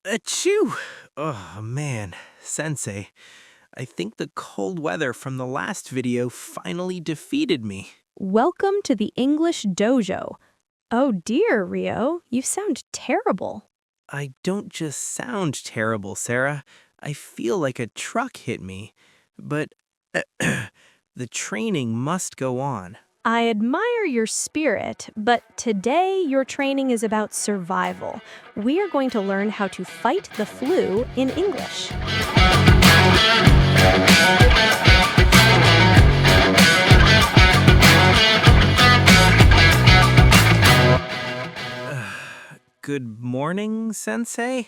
Achoo! Oh, man. Sensei, I think the cold weather from the last video finally defeated me. Welcome to the English Dojo. Oh dear, Rio, you sound terrible. I don't just sound terrible, Sarah. I feel like a truck hit me. But the training must go on. I admire your spirit, but today your training is about survival. We are going to learn how to fight the flu in English. Good morning, Sensei?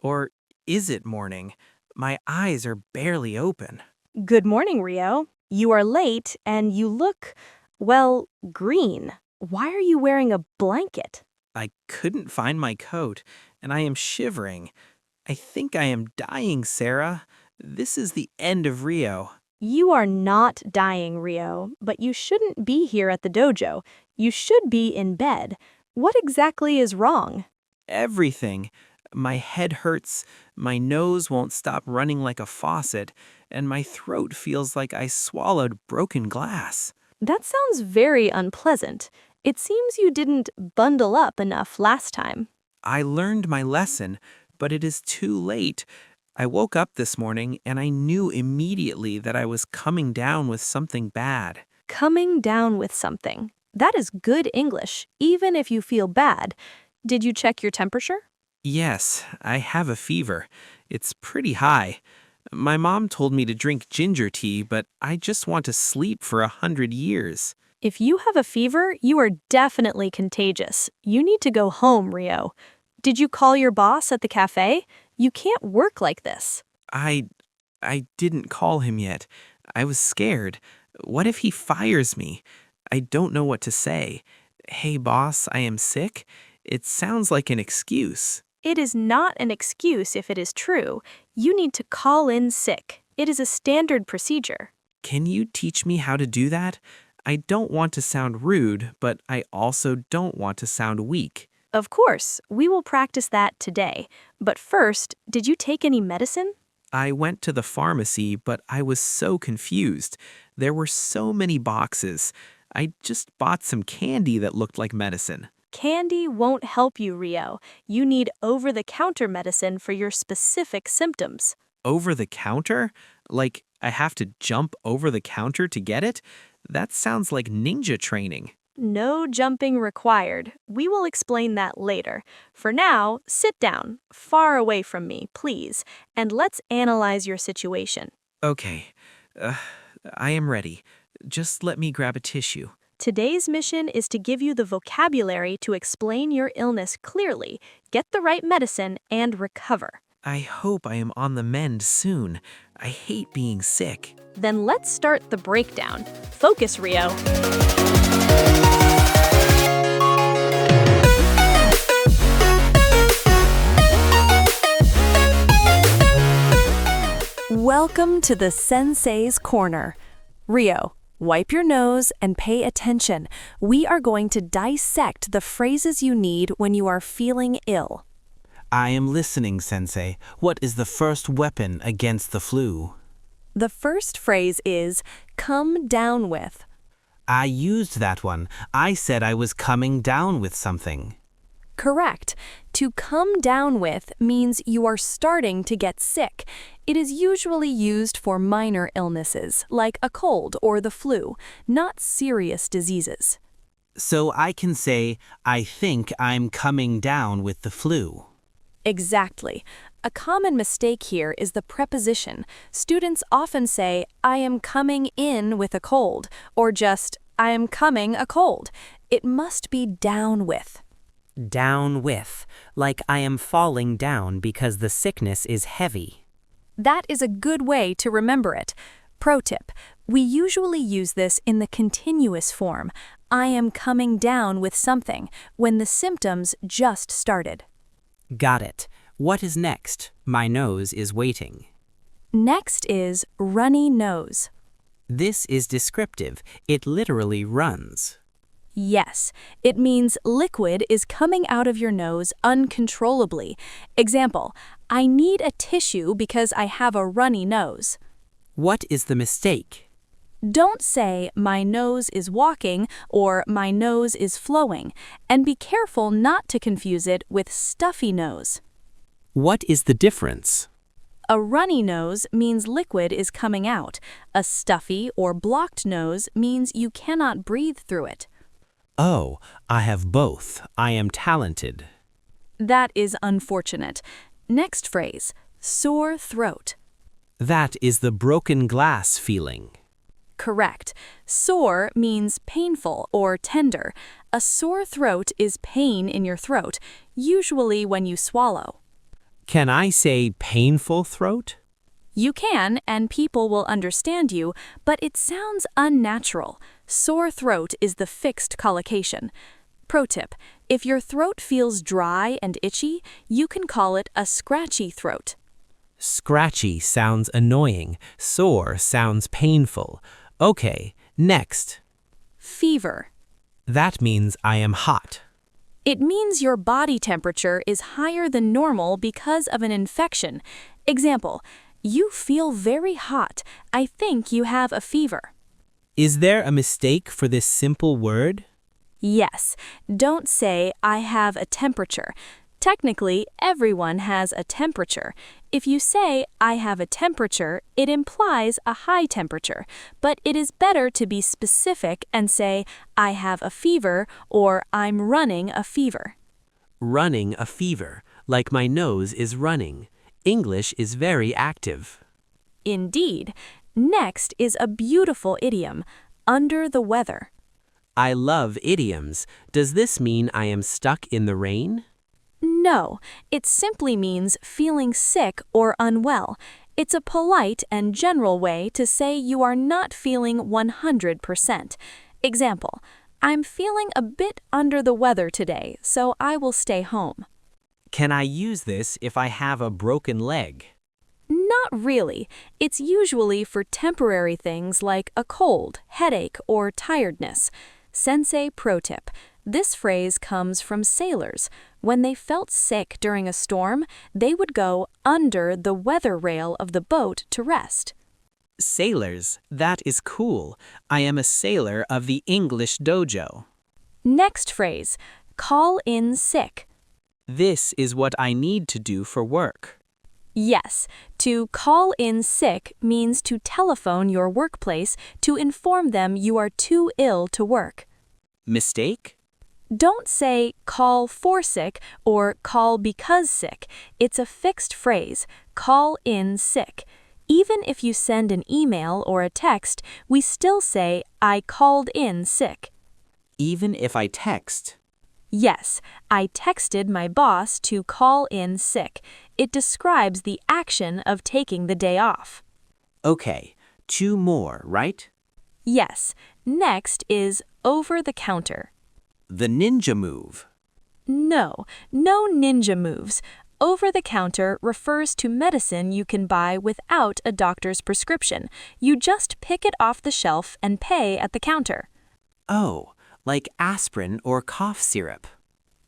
Or is it morning? My eyes are barely open. Good morning, Rio. You are late and you look, well, green. Why are you wearing a blanket? I couldn't find my coat, and I am shivering. I think I am dying, Sarah. This is the end of Rio. You are not dying, Rio, but you shouldn't be here at the dojo. You should be in bed. What exactly is wrong? Everything. My head hurts, my nose won't stop running like a faucet, and my throat feels like I swallowed broken glass. That sounds very unpleasant. It seems you didn't bundle up enough last time. I learned my lesson, but it is too late. I woke up this morning and I knew immediately that I was coming down with something bad. Coming down with something. That is good English, even if you feel bad. Did you check your temperature? Yes, I have a fever. It's pretty high. My mom told me to drink ginger tea, but I just want to sleep for 100 years. If you have a fever, you are definitely contagious. You need to go home, Rio. Did you call your boss at the cafe? You can't work like this. I didn't call him yet. I was scared. What if he fires me? I don't know what to say. Hey, boss, I am sick? It sounds like an excuse. It is not an excuse if it is true. You need to call in sick. It is a standard procedure. Can you teach me how to do that? I don't want to sound rude, but I also don't want to sound weak. Of course, we will practice that today. But first, did you take any medicine? I went to the pharmacy, but I was so confused. There were so many boxes. I just bought some candy that looked like medicine. Candy won't help you, Rio. You need over-the-counter medicine for your specific symptoms. Over the counter? Like I have to jump over the counter to get it? That sounds like ninja training. No jumping required. We will explain that later. For now, sit down, far away from me, please, and let's analyze your situation. Okay, I am ready. Just let me grab a tissue. Today's mission is to give you the vocabulary to explain your illness clearly, get the right medicine, and recover. I hope I am on the mend soon. I hate being sick. Then let's start the breakdown. Focus, Rio. Welcome to the Sensei's Corner. Rio, wipe your nose and pay attention. We are going to dissect the phrases you need when you are feeling ill. I am listening, Sensei. What is the first weapon against the flu? The first phrase is, come down with. I used that one. I said I was coming down with something. Correct. To come down with means you are starting to get sick. It is usually used for minor illnesses, like a cold or the flu, not serious diseases. So I can say, I think I'm coming down with the flu. Exactly. A common mistake here is the preposition. Students often say, I am coming in with a cold, or just, I am coming a cold. It must be down with. Down with, like I am falling down because the sickness is heavy. That is a good way to remember it. Pro tip, we usually use this in the continuous form. I am coming down with something when the symptoms just started. Got it. What is next? My nose is waiting. Next is runny nose. This is descriptive. It literally runs. Yes, it means liquid is coming out of your nose uncontrollably. Example, I need a tissue because I have a runny nose. What is the mistake? Don't say, my nose is walking or my nose is flowing, and be careful not to confuse it with stuffy nose. What is the difference? A runny nose means liquid is coming out. A stuffy or blocked nose means you cannot breathe through it. Oh, I have both. I am talented. That is unfortunate. Next phrase, sore throat. That is the broken glass feeling. Correct. Sore means painful or tender. A sore throat is pain in your throat, usually when you swallow. Can I say painful throat? You can, and people will understand you, but it sounds unnatural. Sore throat is the fixed collocation. Pro tip, if your throat feels dry and itchy, you can call it a scratchy throat. Scratchy sounds annoying. Sore sounds painful. Okay, next. Fever. That means I am hot. It means your body temperature is higher than normal because of an infection. Example, you feel very hot. I think you have a fever. Is there a mistake for this simple word? Yes, don't say, I have a temperature. Technically, everyone has a temperature. If you say, I have a temperature, it implies a high temperature, but it is better to be specific and say, I have a fever or I'm running a fever. Running a fever, like my nose is running. English is very active. Indeed. Next is a beautiful idiom, under the weather. I love idioms. Does this mean I am stuck in the rain? No, it simply means feeling sick or unwell. It's a polite and general way to say you are not feeling 100%. Example, I'm feeling a bit under the weather today, so I will stay home. Can I use this if I have a broken leg? Not really. It's usually for temporary things like a cold, headache, or tiredness. Sensei pro tip. This phrase comes from sailors. When they felt sick during a storm, they would go under the weather rail of the boat to rest. Sailors, that is cool. I am a sailor of the English Dojo. Next phrase, call in sick. This is what I need to do for work. Yes, to call in sick means to telephone your workplace to inform them you are too ill to work. Mistake? Don't say call for sick or call because sick. It's a fixed phrase, call in sick. Even if you send an email or a text, we still say I called in sick. Even if I text? Yes, I texted my boss to call in sick. It describes the action of taking the day off. Okay, 2 more, right? Yes, next is over the counter. The ninja move. No ninja moves. Over the counter refers to medicine you can buy without a doctor's prescription. You just pick it off the shelf and pay at the counter. Oh, like aspirin or cough syrup.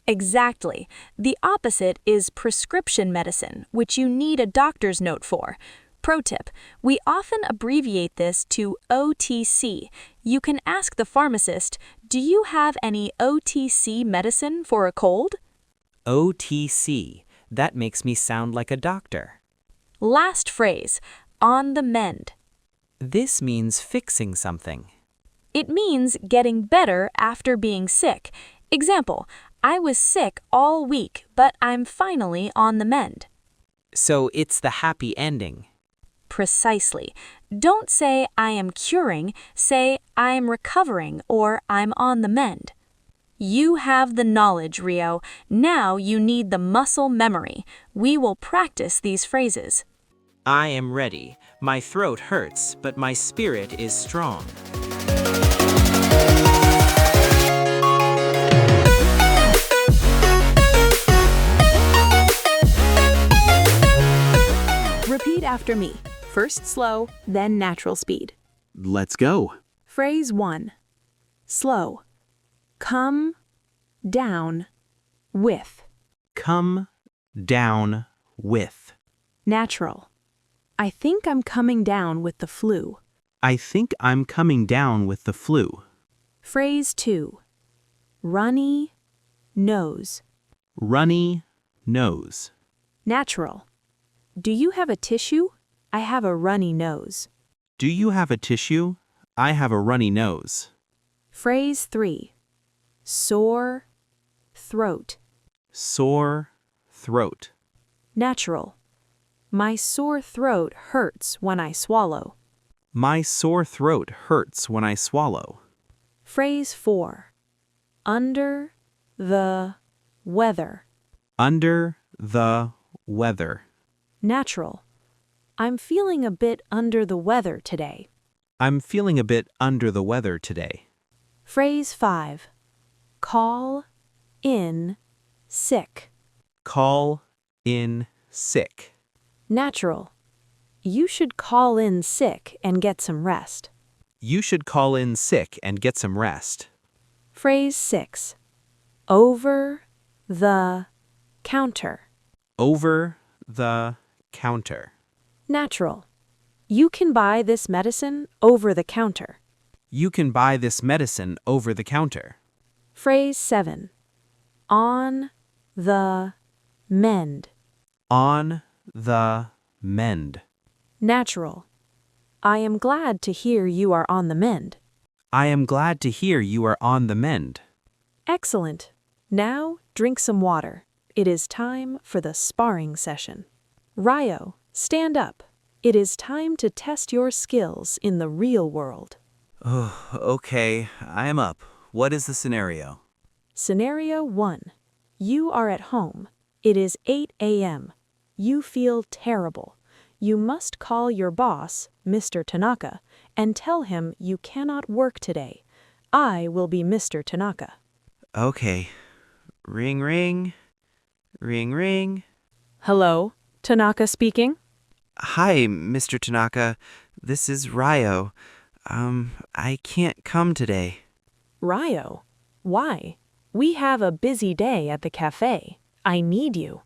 Exactly. The opposite is prescription medicine, which you need a doctor's note for. Pro tip, we often abbreviate this to OTC. You can ask the pharmacist, do you have any OTC medicine for a cold? OTC. That makes me sound like a doctor. Last phrase, on the mend. This means fixing something. It means getting better after being sick. Example, I was sick all week, but I'm finally on the mend. So it's the happy ending. Precisely. Don't say I am curing, say I am recovering or I'm on the mend. You have the knowledge, Rio. Now you need the muscle memory. We will practice these phrases. I am ready. My throat hurts, but my spirit is strong. Repeat after me. First slow, then natural speed. Let's go. Phrase 1. Slow. Come down with. Come down with. Natural. I think I'm coming down with the flu. I think I'm coming down with the flu. Phrase 2. Runny nose. Runny nose. Natural. Do you have a tissue? I have a runny nose. Do you have a tissue? I have a runny nose. Phrase 3. Sore throat. Sore throat. Natural. My sore throat hurts when I swallow. My sore throat hurts when I swallow. Phrase 4. Under the weather. Under the weather. Natural. I'm feeling a bit under the weather today. I'm feeling a bit under the weather today. Phrase 5. Call in sick. Call in sick. Natural. You should call in sick and get some rest. You should call in sick and get some rest. Phrase 6. Over the counter. Over the counter. Natural. You can buy this medicine over the counter. You can buy this medicine over the counter. Phrase 7. On the mend. On the mend. Natural. I am glad to hear you are on the mend. I am glad to hear you are on the mend. Excellent. Now drink some water. It is time for the sparring session. Ryo, stand up. It is time to test your skills in the real world. Oh, okay. I am up. What is the scenario? Scenario 1. You are at home. It is 8 a.m. You feel terrible. You must call your boss, Mr. Tanaka, and tell him you cannot work today. I will be Mr. Tanaka. Okay. Ring, ring. Ring, ring. Hello, Tanaka speaking. Hi, Mr. Tanaka. This is Ryo. I can't come today. Ryo, why? We have a busy day at the cafe. I need you.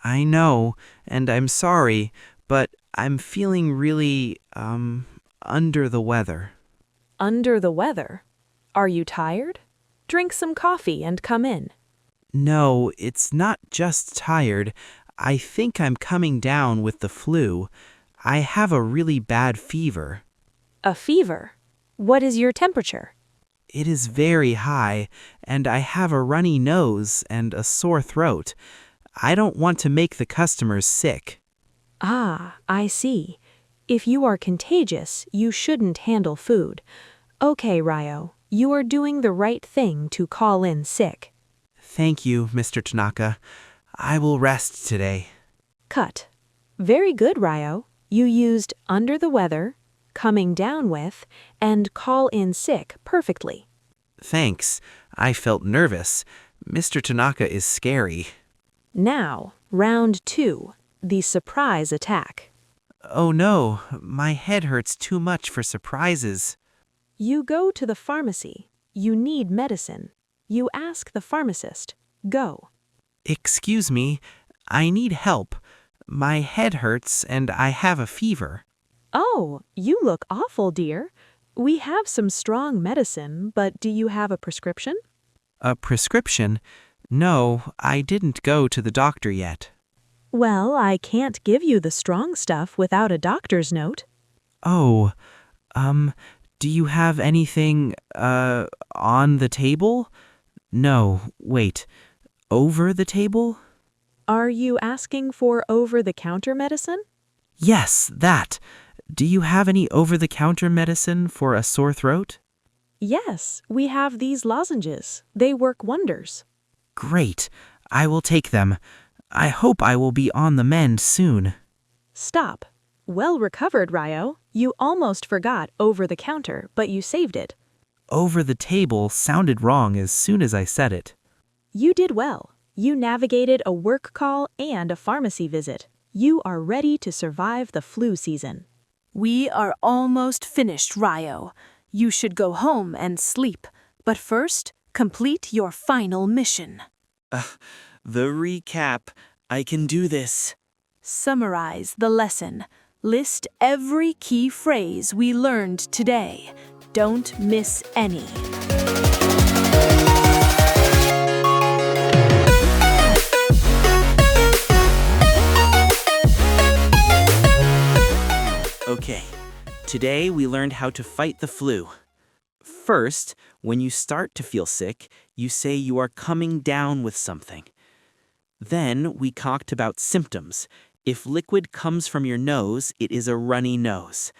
I know, and I'm sorry, but I'm feeling really, under the weather. Under the weather? Are you tired? Drink some coffee and come in. No, it's not just tired. I think I'm coming down with the flu. I have a really bad fever. A fever? What is your temperature? It is very high, and I have a runny nose and a sore throat. I don't want to make the customers sick. Ah, I see. If you are contagious, you shouldn't handle food. Okay, Ryo, you are doing the right thing to call in sick. Thank you, Mr. Tanaka. I will rest today. Cut. Very good, Ryo. You used under the weather, coming down with, and call in sick perfectly. Thanks. I felt nervous. Mr. Tanaka is scary. Now, round 2, the surprise attack. Oh no, my head hurts too much for surprises. You go to the pharmacy. You need medicine. You ask the pharmacist. Go. Excuse me, I need help. My head hurts and I have a fever. Oh, you look awful, dear. We have some strong medicine, but do you have a prescription? A prescription? No, I didn't go to the doctor yet. Well, I can't give you the strong stuff without a doctor's note. Oh, do you have anything, on the table? No, wait. Over the table? Are you asking for over-the-counter medicine? Yes, that. Do you have any over-the-counter medicine for a sore throat? Yes, we have these lozenges. They work wonders. Great. I will take them. I hope I will be on the mend soon. Stop. Well recovered, Ryo. You almost forgot over-the-counter, but you saved it. Over the table sounded wrong as soon as I said it. You did well. You navigated a work call and a pharmacy visit. You are ready to survive the flu season. We are almost finished, Ryo. You should go home and sleep. But first, Complete your final mission. The recap. I can do this. Summarize the lesson. List every key phrase we learned today. Don't miss any. Okay, today we learned how to fight the flu. First, when you start to feel sick, you say you are coming down with something. Then we talked about symptoms. If liquid comes from your nose, it is a runny nose.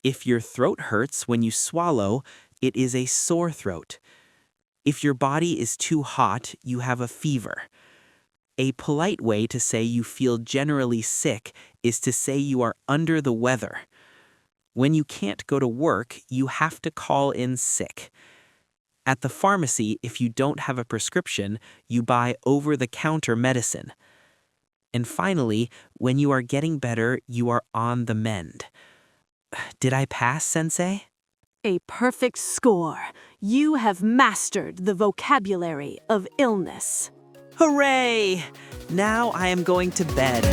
If your throat hurts when you swallow, it is a sore throat. If your body is too hot, you have a fever. A polite way to say you feel generally sick is to say you are under the weather. When you can't go to work, you have to call in sick. At the pharmacy, if you don't have a prescription, you buy over-the-counter medicine. And finally, when you are getting better, you are on the mend. Did I pass, Sensei? A perfect score. You have mastered the vocabulary of illness. Hooray! Now I am going to bed.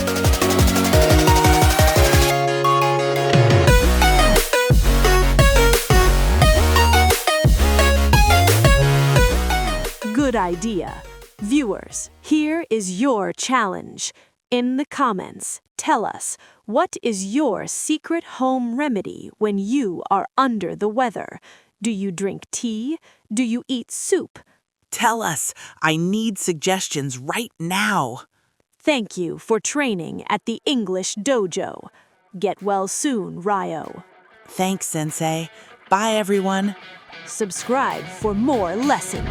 Good idea. Viewers, here is your challenge. In the comments, tell us, what is your secret home remedy when you are under the weather? Do you drink tea? Do you eat soup? Tell us. I need suggestions right now. Thank you for training at the English Dojo. Get well soon, Ryo. Thanks, Sensei. Bye, everyone. Subscribe for more lessons.